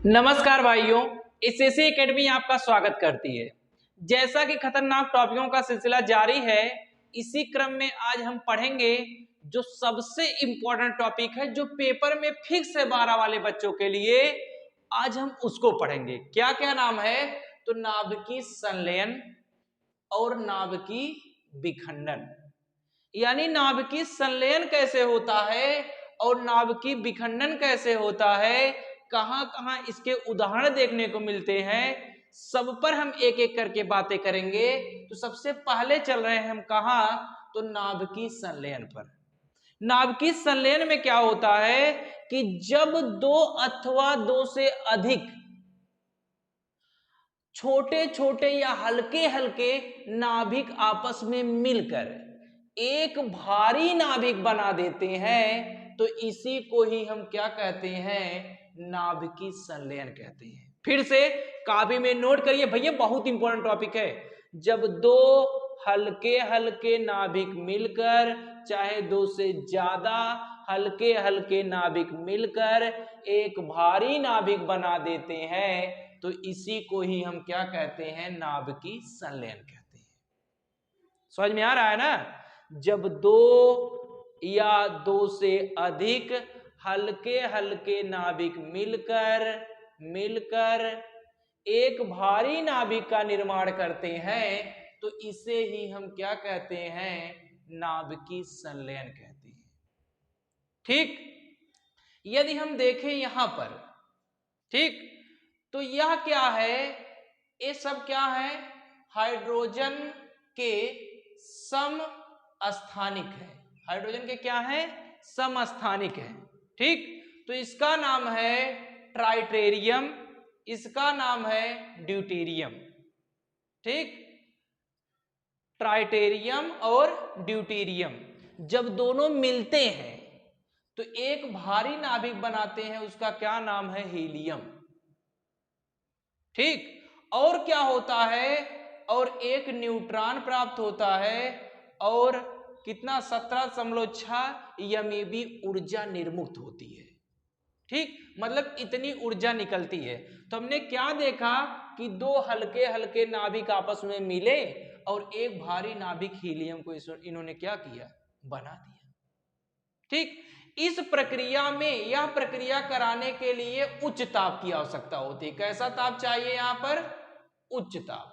नमस्कार भाइयों, SSC academy आपका स्वागत करती है। जैसा कि खतरनाक टॉपिकों का सिलसिला जारी है, इसी क्रम में आज हम पढ़ेंगे जो सबसे इंपॉर्टेंट टॉपिक है, जो पेपर में फिक्स है 12 वाले बच्चों के लिए। आज हम उसको पढ़ेंगे। क्या क्या नाम है? तो नाभिकीय संलयन और नाभिकीय विखंडन, यानी नाभिकीय संलयन कैसे होता है और नाभिकीय विखंडन कैसे होता है, कहां कहां इसके उदाहरण देखने को मिलते हैं, सब पर हम एक एक करके बातें करेंगे। तो सबसे पहले चल रहे हैं हम कहां? तो नाभिकीय संलयन पर। नाभिकीय संलयन में क्या होता है कि जब दो अथवा दो से अधिक छोटे छोटे या हल्के हल्के नाभिक आपस में मिलकर एक भारी नाभिक बना देते हैं, तो इसी को ही हम क्या कहते हैं? नाभिकीय संलयन कहते हैं। फिर से कॉपी में नोट करिए भैया, बहुत इंपॉर्टेंट टॉपिक है। जब दो हल्के हल्के नाभिक मिलकर, चाहे दो से ज्यादा हल्के हल्के नाभिक मिलकर एक भारी नाभिक बना देते हैं, तो इसी को ही हम क्या कहते हैं? नाभिकीय संलयन कहते हैं। समझ में आ रहा है ना? जब दो या दो से अधिक हल्के हल्के नाभिक मिलकर एक भारी नाभिक का निर्माण करते हैं, तो इसे ही हम क्या कहते हैं? नाभिकीय संलयन कहते हैं। ठीक, यदि हम देखें यहां पर, ठीक, तो यह क्या है? ये सब क्या है? हाइड्रोजन के समस्थानिक है। हाइड्रोजन के क्या है? समस्थानिक है। ठीक, तो इसका नाम है ट्राइटेरियम, इसका नाम है ड्यूटेरियम। ठीक, ट्राइटेरियम और ड्यूटेरियम जब दोनों मिलते हैं तो एक भारी नाभिक बनाते हैं, उसका क्या नाम है? हीलियम। ठीक, और क्या होता है? और एक न्यूट्रॉन प्राप्त होता है और कितना? 17.6 एमईबी ऊर्जा निर्मुक्त होती है। ठीक, मतलब इतनी ऊर्जा निकलती है। तो हमने क्या देखा कि दो हल्के हल्के नाभिक आपस में मिले और एक भारी नाभिक हीलियम को इन्होंने क्या किया? बना दिया। ठीक, इस प्रक्रिया में, यह प्रक्रिया कराने के लिए उच्च ताप की आवश्यकता होती है। कैसा ताप चाहिए यहां पर? उच्च ताप।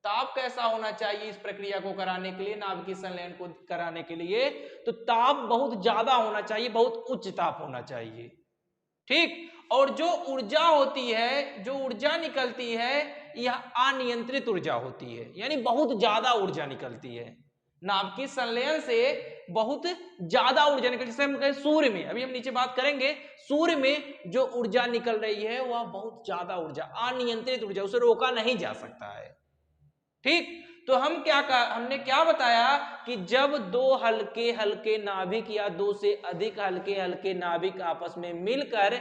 ताप कैसा होना चाहिए इस प्रक्रिया को कराने के लिए, नाभिकीय संलयन को कराने के लिए? तो ताप बहुत ज्यादा होना चाहिए, बहुत उच्च ताप होना चाहिए। ठीक, और जो ऊर्जा होती है, जो ऊर्जा निकलती है, यह अनियंत्रित ऊर्जा होती है, यानी बहुत ज्यादा ऊर्जा निकलती है। नाभिकीय संलयन से बहुत ज्यादा ऊर्जा निकलती है। जैसे हम कहें सूर्य में, अभी हम नीचे बात करेंगे, सूर्य में जो ऊर्जा निकल रही है वह बहुत ज्यादा ऊर्जा, अनियंत्रित ऊर्जा, उसे रोका नहीं जा सकता है। ठीक, तो हमने क्या बताया कि जब दो हल्के हल्के नाभिक या दो से अधिक हल्के हल्के नाभिक आपस में मिलकर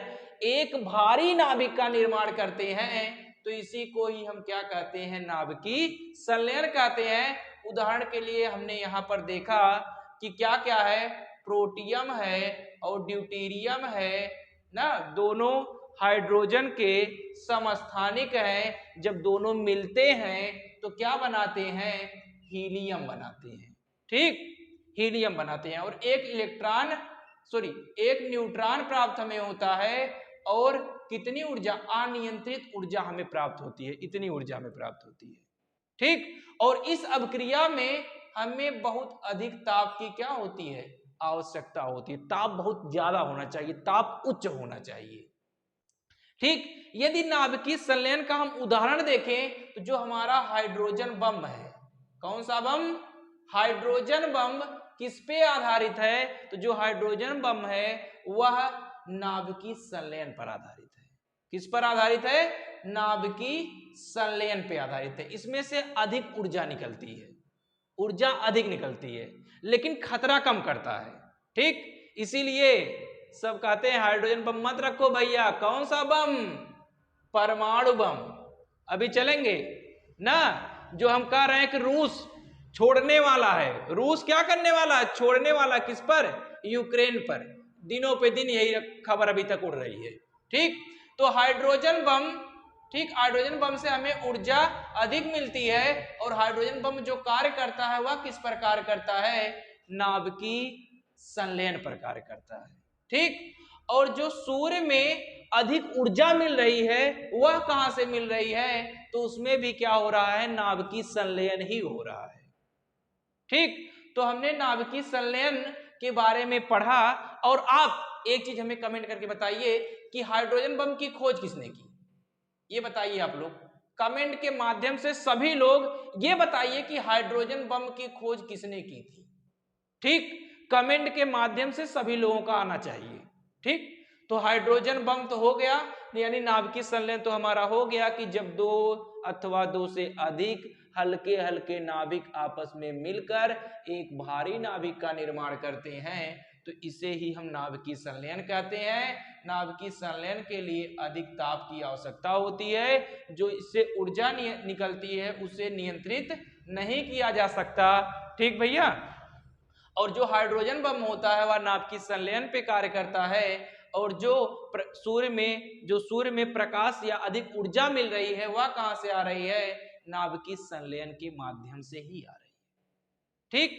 एक भारी नाभिक का निर्माण करते हैं, तो इसी को ही हम क्या कहते हैं? नाभिकीय संलयन कहते हैं। उदाहरण के लिए हमने यहां पर देखा कि क्या क्या है? प्रोटियम है और ड्यूटेरियम है ना, दोनों हाइड्रोजन के समस्थानिक हैं। जब दोनों मिलते हैं तो क्या बनाते हैं? हीलियम बनाते हैं। ठीक, हीलियम बनाते हैं और एक न्यूट्रॉन प्राप्त हमें होता है और कितनी ऊर्जा? अनियंत्रित ऊर्जा हमें प्राप्त होती है, इतनी ऊर्जा हमें प्राप्त होती है। ठीक, और इस अभिक्रिया में हमें बहुत अधिक ताप की क्या होती है? आवश्यकता होती है। ताप बहुत ज्यादा होना चाहिए, ताप उच्च होना चाहिए। ठीक, यदि नाभिकीय संलयन का हम उदाहरण देखें तो जो हमारा हाइड्रोजन बम है, कौन सा बम? हाइड्रोजन बम किस पे आधारित है? तो जो हाइड्रोजन बम है वह नाभिकीय संलयन पर आधारित है। किस पर आधारित है? नाभिकीय संलयन पे आधारित है। इसमें से अधिक ऊर्जा निकलती है, ऊर्जा अधिक निकलती है, लेकिन खतरा कम करता है। ठीक, इसीलिए सब कहते हैं हाइड्रोजन बम मत रखो भैया। कौन सा बम? परमाणु बम। अभी चलेंगे ना, जो हम कह रहे हैं कि रूस छोड़ने वाला है। रूस क्या करने वाला है? छोड़ने वाला। किस पर? यूक्रेन पर। दिनों पे दिन यही खबर अभी तक उड़ रही है। ठीक, तो हाइड्रोजन बम, ठीक, हाइड्रोजन बम से हमें ऊर्जा अधिक मिलती है और हाइड्रोजन बम जो कार्य करता है वह किस पर कार्य करता है, नाभिकीय संलयन पर कार्य करता है, ठीक। और जो सूर्य में अधिक ऊर्जा मिल रही है वह कहां से मिल रही है, तो उसमें भी क्या हो रहा है, नाभिकीय संलयन ही हो रहा है, ठीक। तो हमने नाभिकीय संलयन के बारे में पढ़ा। और आप एक चीज हमें कमेंट करके बताइए कि हाइड्रोजन बम की खोज किसने की, ये बताइए आप लोग कमेंट के माध्यम से, सभी लोग ये बताइए कि हाइड्रोजन बम की खोज किसने की थी, ठीक। कमेंट के माध्यम से सभी लोगों का आना चाहिए, ठीक। तो हाइड्रोजन बम तो हो गया, यानी नाभिकीय संलयन तो हमारा हो गया कि जब दो अथवा दो से अधिक हल्के हल्के नाभिक आपस में मिलकर एक भारी नाभिक का निर्माण करते हैं, तो इसे ही हम नाभिकीय संलयन कहते हैं। नाभिकीय संलयन के लिए अधिक ताप की आवश्यकता होती है, जो इससे ऊर्जा निकलती है उसे नियंत्रित नहीं किया जा सकता, ठीक भैया। और जो हाइड्रोजन बम होता है वह नाभिकीय संलयन पे कार्य करता है, और जो सूर्य में प्रकाश या अधिक ऊर्जा मिल रही है वह कहां से आ रही है, नाभिकीय संलयन के माध्यम से ही आ रही है, ठीक।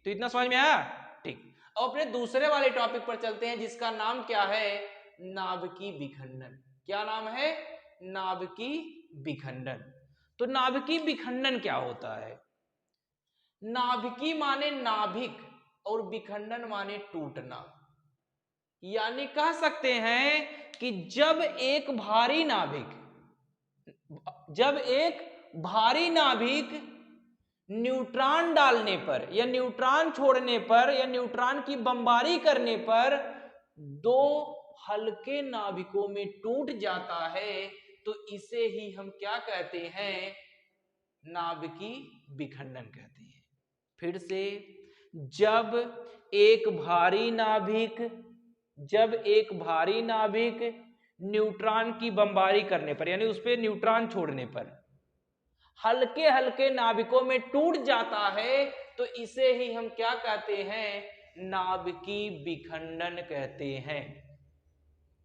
तो इतना समझ में आया, ठीक। अब अपने दूसरे वाले टॉपिक पर चलते हैं जिसका नाम क्या है, नाभिकीय विखंडन। क्या नाम है, नाभिकीय विखंडन। तो नाभिकीय विखंडन क्या होता है, नाभिकीय माने नाभिक और विखंडन माने टूटना, यानी कह सकते हैं कि जब एक भारी नाभिक न्यूट्रॉन डालने पर या न्यूट्रॉन छोड़ने पर या न्यूट्रॉन की बमबारी करने पर दो हल्के नाभिकों में टूट जाता है, तो इसे ही हम क्या कहते हैं, नाभिकीय विखंडन कहते हैं। फिर से, जब एक भारी नाभिक न्यूट्रॉन की बमबारी करने पर, यानी उस पर न्यूट्रॉन छोड़ने पर हल्के हल्के नाभिकों में टूट जाता है, तो इसे ही हम क्या कहते हैं, नाभिकीय विखंडन कहते हैं।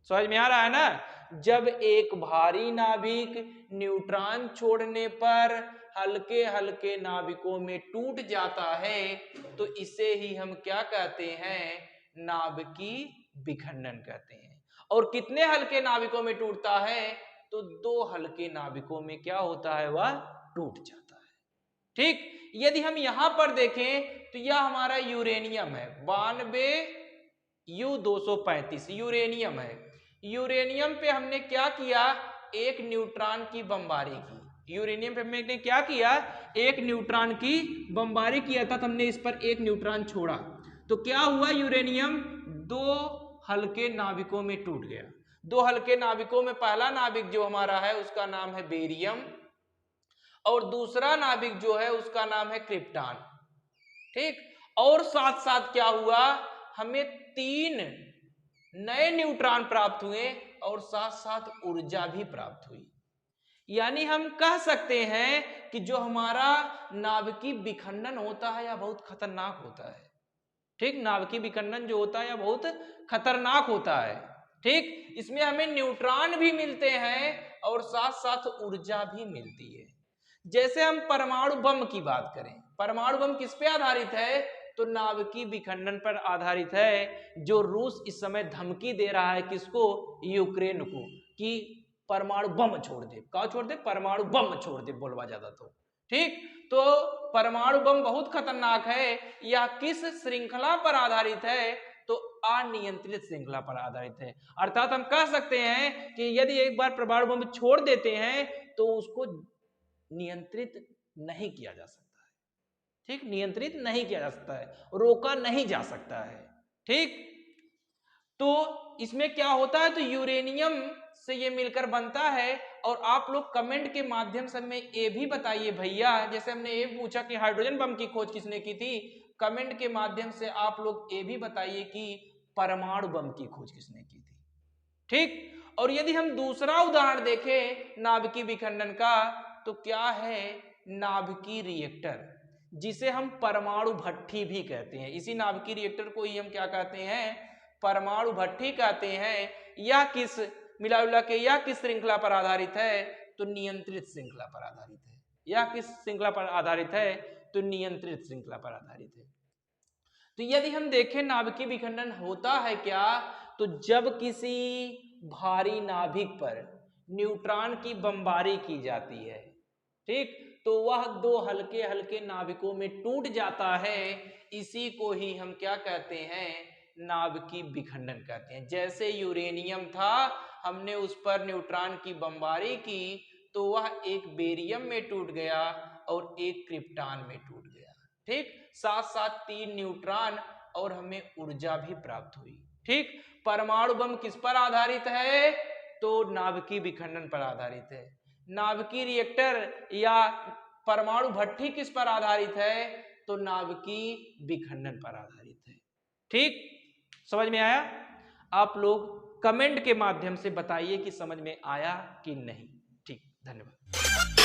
समझ में आ रहा है ना। जब एक भारी नाभिक न्यूट्रॉन छोड़ने पर हल्के हल्के नाभिकों में टूट जाता है, तो इसे ही हम क्या कहते हैं, नाभिकीय विखंडन कहते हैं। और कितने हल्के नाभिकों में टूटता है, तो दो हल्के नाभिकों में क्या होता है, वह टूट जाता है, ठीक। यदि हम यहां पर देखें तो यह हमारा यूरेनियम है, 92U235 यूरेनियम है। यूरेनियम पे हमने क्या किया, एक न्यूट्रॉन की बमबारी की। यूरेनियम पे हमने क्या किया, एक न्यूट्रॉन की बमबारी किया था, तो हमने इस पर एक न्यूट्रॉन छोड़ा, तो क्या हुआ, यूरेनियम दो हल्के नाभिकों में टूट गया। दो हल्के नाभिकों में पहला नाभिक जो हमारा है उसका नाम है बेरियम, और दूसरा नाभिक जो है उसका नाम है क्रिप्टॉन, ठीक। और साथ साथ क्या हुआ, हमें 3 नए न्यूट्रॉन प्राप्त हुए और साथ साथ ऊर्जा भी प्राप्त हुई। यानी हम कह सकते हैं कि जो हमारा नाभिकीय विखंडन होता है यह बहुत खतरनाक होता है, ठीक। नाभिकीय विखंडन जो होता है यह बहुत खतरनाक होता है, ठीक। इसमें हमें न्यूट्रॉन भी मिलते हैं और साथ साथ ऊर्जा भी मिलती है। जैसे हम परमाणु बम की बात करें, परमाणु बम किस पे आधारित है, तो नाभिकीय विखंडन पर आधारित है। जो रूस इस समय धमकी दे रहा है किसको, यूक्रेन को, कि परमाणु बम छोड़ दे, क्या छोड़ दे, परमाणु बम छोड़ दे, बोलवा ज्यादा तो, ठीक। तो परमाणु बम बहुत खतरनाक है। यह किस श्रृंखला पर आधारित है, तो अनियंत्रित श्रृंखला पर आधारित है। अर्थात हम कह सकते हैं कि यदि एक बार परमाणु बम छोड़ देते हैं तो उसको नियंत्रित नहीं किया जा सकता है, ठीक। नियंत्रित नहीं किया जा सकता है, रोका नहीं जा सकता है, ठीक। तो इसमें क्या होता है, तो यूरेनियम से ये मिलकर बनता है। और आप लोग कमेंट के माध्यम से हमें ये भी बताइए भैया, जैसे हमने ये पूछा कि हाइड्रोजन बम की खोज किसने की थी, कमेंट के माध्यम से आप लोग ये भी बताइए कि परमाणु बम की खोज किसने की थी, ठीक। और यदि हम दूसरा उदाहरण देखें नाभिकीय विखंडन का, तो क्या है, नाभिकीय रिएक्टर, जिसे हम परमाणु भट्ठी भी कहते हैं। इसी नाभिकीय रिएक्टर को ही हम क्या कहते हैं, परमाणु भट्ठी कहते हैं। यह किस मिला जुला के यह किस श्रृंखला पर आधारित है? तो नियंत्रित श्रृंखला पर आधारित है। यह किस श्रृंखला पर आधारित है? तो नियंत्रित श्रृंखला पर आधारित है। तो यदि हम देखें नाभिकीय विखंडन होता है क्या? तो जब किसी भारी नाभिक पर न्यूट्रॉन की बमबारी की जाती है, ठीक, तो वह दो हल्के हल्के नाभिकों में टूट जाता है। इसी को ही हम क्या कहते हैं? नाभिकीय विखंडन कहते हैं। जैसे यूरेनियम था, हमने उस पर न्यूट्रॉन की बमबारी की तो वह एक बेरियम में टूट गया और एक क्रिप्टॉन में टूट गया, ठीक, साथ साथ 3 न्यूट्रॉन और हमें ऊर्जा भी प्राप्त हुई, ठीक। परमाणु बम किस पर आधारित है? तो नाभिकीय विखंडन पर आधारित है। नाभिकीय रिएक्टर या परमाणु भट्ठी किस पर आधारित है? तो नाभिकीय विखंडन पर आधारित है, ठीक। समझ में आया? आप लोग कमेंट के माध्यम से बताइए कि समझ में आया कि नहीं। ठीक, धन्यवाद।